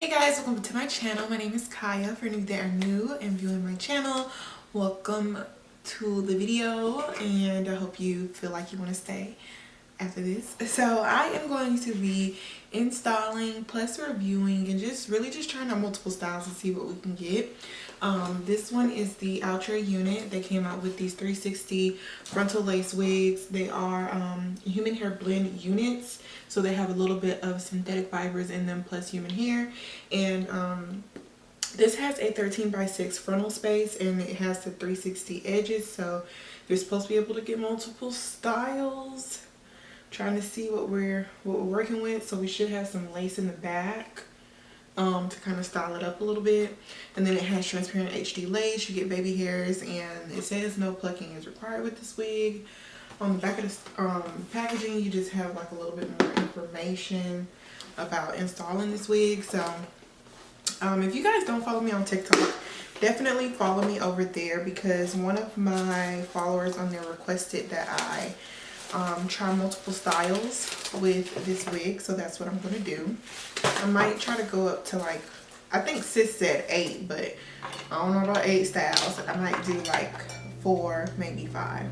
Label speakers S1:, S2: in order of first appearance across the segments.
S1: Hey guys, welcome to my channel. My name is Kaya. For any that are new and viewing my channel, welcome to the video, and I hope you feel like you want to stay after this. So I am going to be installing plus reviewing and just trying out multiple styles to see what we can get. This one is the Outre unit. They came out with these 360 frontal lace wigs. They are human hair blend units, so they have a little bit of synthetic fibers in them plus human hair. And this has a 13x6 frontal space, and it has the 360 edges, so you're supposed to be able to get multiple styles. Trying to see what we're working with. So we should have some lace in the back to kind of style it up a little bit. And then it has transparent HD lace. You get baby hairs, and it says no plucking is required with this wig. On the back of the packaging, you just have like a little bit more information about installing this wig. So if you guys don't follow me on TikTok, definitely follow me over there, because one of my followers on there requested that I try multiple styles with this wig, so that's what I'm gonna do. I might try to go up to, like, I think sis said 8, but I don't know about 8 styles. I might do like 4, maybe 5.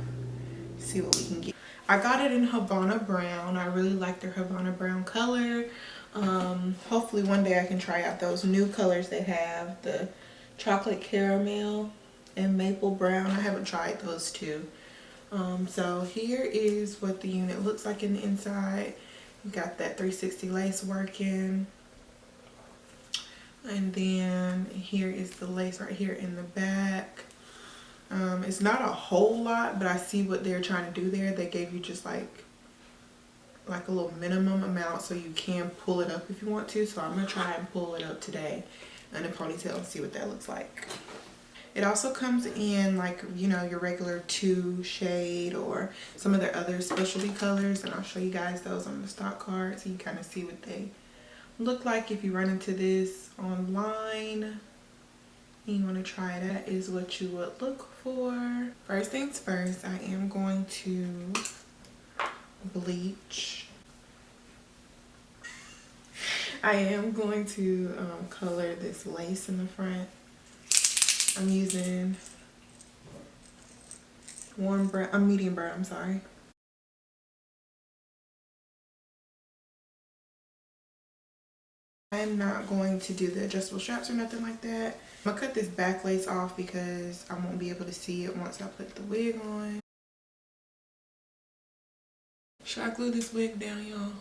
S1: See what we can get. I got it in Havana brown. I really like their Havana brown color. Hopefully one day I can try out those new colors they have, the chocolate caramel and maple brown. I haven't tried those two. So here is what the unit looks like in the inside. You got that 360 lace working, and then here is the lace right here in the back. It's not a whole lot, but I see what they're trying to do there. They gave you just like a little minimum amount, so you can pull it up if you want to. So I'm gonna try and pull it up today in a ponytail and see what that looks like. It also comes in, like, you know, your regular 2 shade or some of their other specialty colors, and I'll show you guys those on the stock card so you kind of see what they look like if you run into this online and you want to try it. That is what you would look for. First things first, I am going to bleach. I am going to color this lace in the front. I'm using medium brown, I'm sorry. I'm not going to do the adjustable straps or nothing like that. I'm gonna cut this back lace off because I won't be able to see it once I put the wig on. Should I glue this wig down, y'all?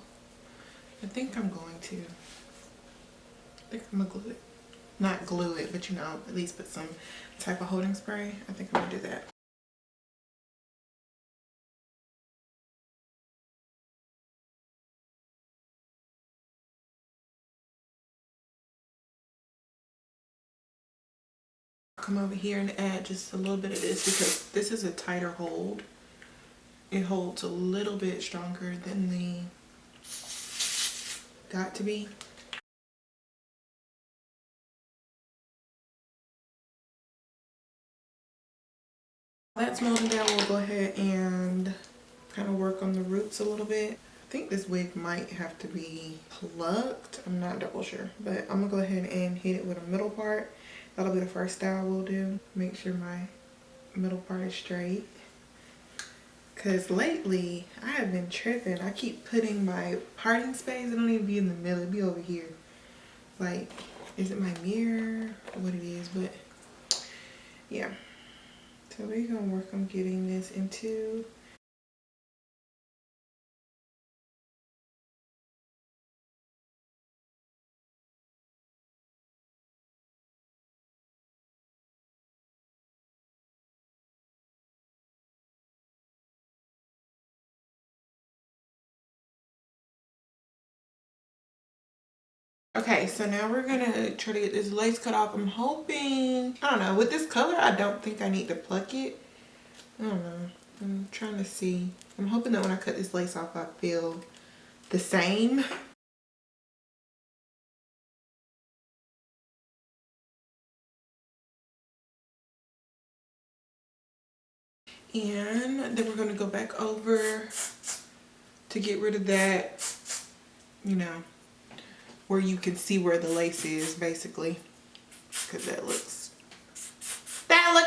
S1: I think I'm going to. I think I'm gonna glue it. Not glue it, but, you know, at least put some type of holding spray. I think I'm gonna do that. Come over here and add just a little bit of this, because this is a tighter hold. It holds a little bit stronger than the got to be. That's molded down. We'll go ahead and kind of work on the roots a little bit. I think this wig might have to be plucked. I'm not double sure, but I'm gonna go ahead and hit it with a middle part. That'll be the first style we'll do. Make sure my middle part is straight. Cause lately I have been tripping. I keep putting my parting space. It don't even be in the middle. It be over here. Like, is it my mirror or what it is? But yeah. So we're gonna work on getting this into. Okay, so now we're gonna try to get this lace cut off. I'm hoping, I don't know, with this color, I don't think I need to pluck it. I don't know. I'm trying to see. I'm hoping that when I cut this lace off, I feel the same. And then we're gonna go back over to get rid of that, you know, where you can see where the lace is, basically, because that looks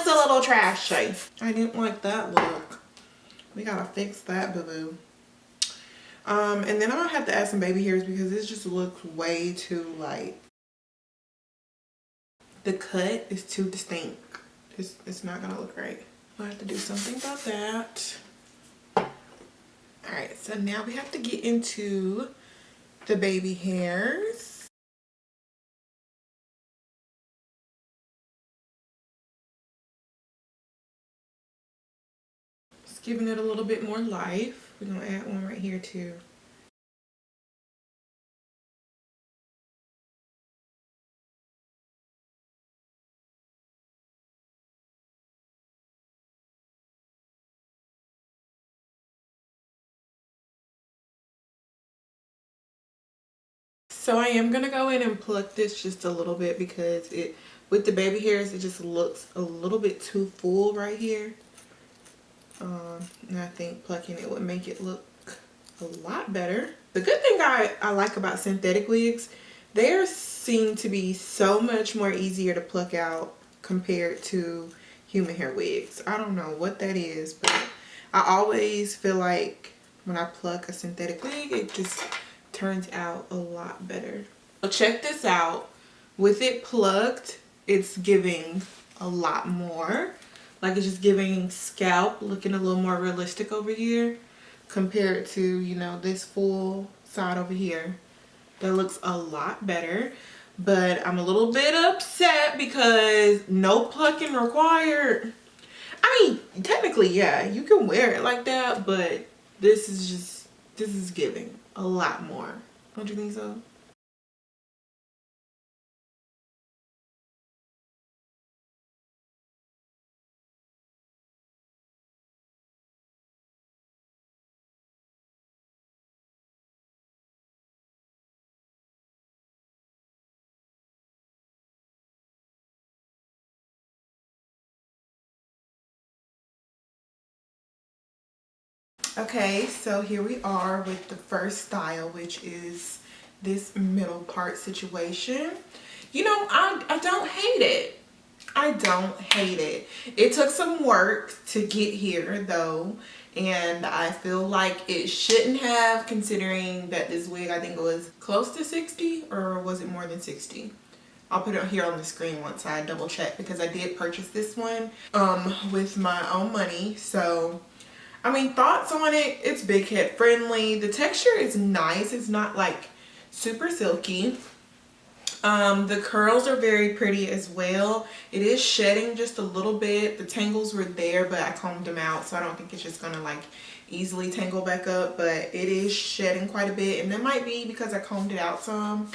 S1: a little trashy. I didn't like that look. We gotta fix that, boo-boo. And then I'm gonna have to add some baby hairs because this just looks way too light. The cut is too distinct. It's not gonna look right. I'll have to do something about that. All right, so now we have to get into the baby hairs. Just giving it a little bit more life. We're gonna add one right here too. So I am gonna go in and pluck this just a little bit because with the baby hairs, it just looks a little bit too full right here. And I think plucking it would make it look a lot better. The good thing I like about synthetic wigs, they seem to be so much more easier to pluck out compared to human hair wigs. I don't know what that is, but I always feel like when I pluck a synthetic wig, it just turns out a lot better. So check this out. With it plucked, it's giving a lot more. Like, it's just giving scalp looking a little more realistic over here compared to, you know, this full side over here. That looks a lot better. But I'm a little bit upset because no plucking required. I mean, technically, yeah, you can wear it like that, but this is giving a lot more. Don't you think so? Okay, so here we are with the first style, which is this middle part situation. You know, I don't hate it. I don't hate it. It took some work to get here though, and I feel like it shouldn't have, considering that this wig, I think it was close to 60, or was it more than 60? I'll put it here on the screen once I double check, because I did purchase this one with my own money. So I mean, thoughts on it, it's big head friendly. The texture is nice. It's not like super silky. The curls are very pretty as well. It is shedding just a little bit. The tangles were there, but I combed them out, so I don't think it's just gonna like easily tangle back up, but it is shedding quite a bit, and that might be because I combed it out some.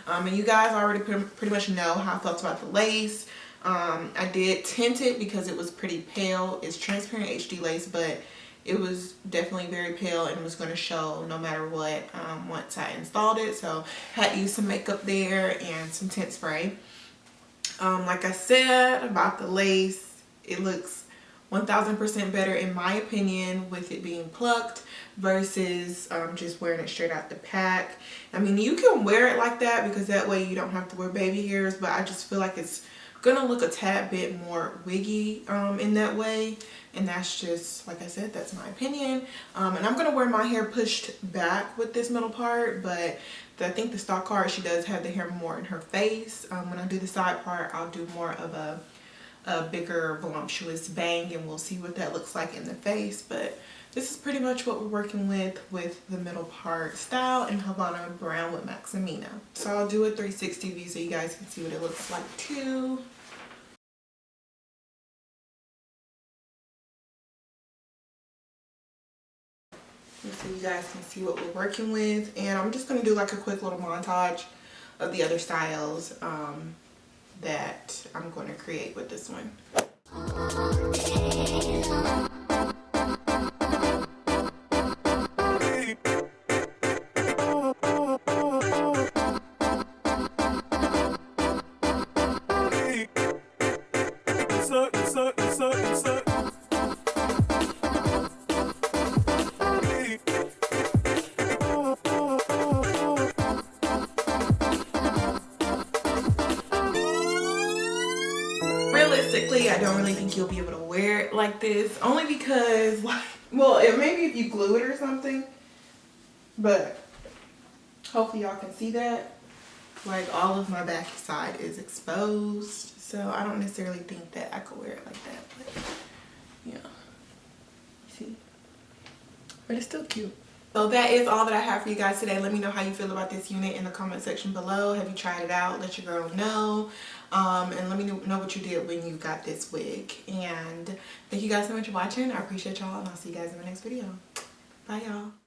S1: And you guys already pretty much know how I felt about the lace. I did tint it because it was pretty pale. It's transparent HD lace, but it was definitely very pale and was going to show no matter what once I installed it. So had to use some makeup there and some tint spray. Like I said about the lace, it looks 1000% better in my opinion with it being plucked versus just wearing it straight out the pack. I mean, you can wear it like that because that way you don't have to wear baby hairs, but I just feel like it's gonna look a tad bit more wiggy in that way, and that's just, like I said, that's my opinion. And I'm gonna wear my hair pushed back with this middle part, but I think the stock card, she does have the hair more in her face. When I do the side part, I'll do more of a bigger voluptuous bang, and we'll see what that looks like in the face. But this is pretty much what we're working with the middle part style in Havana brown with Maximina. So I'll do a 360 view so you guys can see what it looks like too. So you guys can see what we're working with, and I'm just going to do like a quick little montage of the other styles that I'm going to create with this one. realistically, I don't really think you'll be able to wear it like this, only because, like, well, maybe if you glue it or something, but hopefully y'all can see that. Like, all of my back side is exposed, so I don't necessarily think that I could wear it like that, but yeah, see, but it's still cute. So that is all that I have for you guys today. Let me know how you feel about this unit in the comment section below. Have you tried it out? Let your girl know. And let me know what you did when you got this wig. And thank you guys so much for watching. I appreciate y'all, and I'll see you guys in my next video. Bye, y'all.